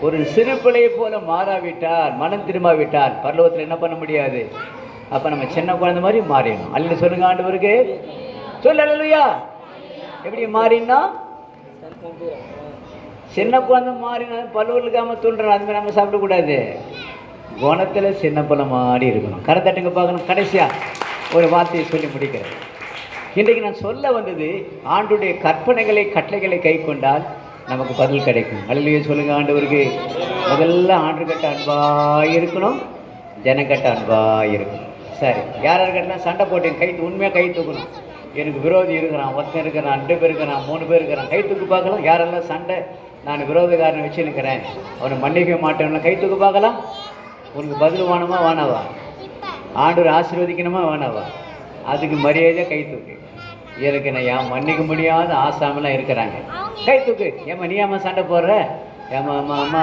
ஒரு சிறு பிள்ளையை போல மாறாவிட்டால், மனம் திரும்பாவிட்டால் பரலோகத்தில் என்ன பண்ண முடியாது. அப்போ நம்ம சின்ன குழந்தை மாதிரி மாறிடணும். அல்ல சொல்லுங்க ஆண்டவருக்கு சொல்ல. அல்லேலூயா. எப்படி மாறினா? சின்ன குழந்தை மாறினா பல்லுவலுக்காம தூண்டுறோம். அது மாதிரி நம்ம சாப்பிடக்கூடாது. குணத்தில் சின்ன பிள்ளை மாறி இருக்கணும். கரத்தட்டுங்க பார்க்கணும். கடைசியாக ஒரு வார்த்தையை சொல்லி முடிக்கிறேன். இன்றைக்கு நான் சொல்ல வந்தது, ஆண்டுடைய கற்பனைகளை கட்டளைகளை கை கொண்டால் நமக்கு பதில் கிடைக்கும். அல்லேலூயா சொல்லுங்க ஆண்டவருக்கு. முதல்ல ஆண்டு கட்ட அன்பாக இருக்கணும், ஜனக்கட்ட அன்பாக இருக்கணும். சரி, யார் யாருக்கெல்லாம் சண்டை போட்டேன் கை உண்மையாக கை தூக்கணும். எனக்கு விரோதி இருக்கிறான், ஒருத்தன் இருக்கிறான், 2 பேர் இருக்கிறான், 3 பேர் இருக்கிறான், கை தூக்கு பார்க்கலாம். யாரெல்லாம் சண்டை நான் விரோதக்காரனை வச்சு நிற்கிறேன், அவனை மன்னிக்க மாட்டேன்னா கை தூக்கு பார்க்கலாம். உனக்கு பதில் வேணுமா வேணாவா? ஆண்டவர் ஆசீர்வதிக்கணுமா வேணாவா? அதுக்கு மரியாதை கை தூக்கு. எனக்கு நான் ஏன் மன்னிக்க முடியாத ஆசாமெல்லாம் இருக்கிறாங்க, கை தூக்கு. ஏமா நீ ஏமா சண்டை போடுற? ஏமா அம்மா அம்மா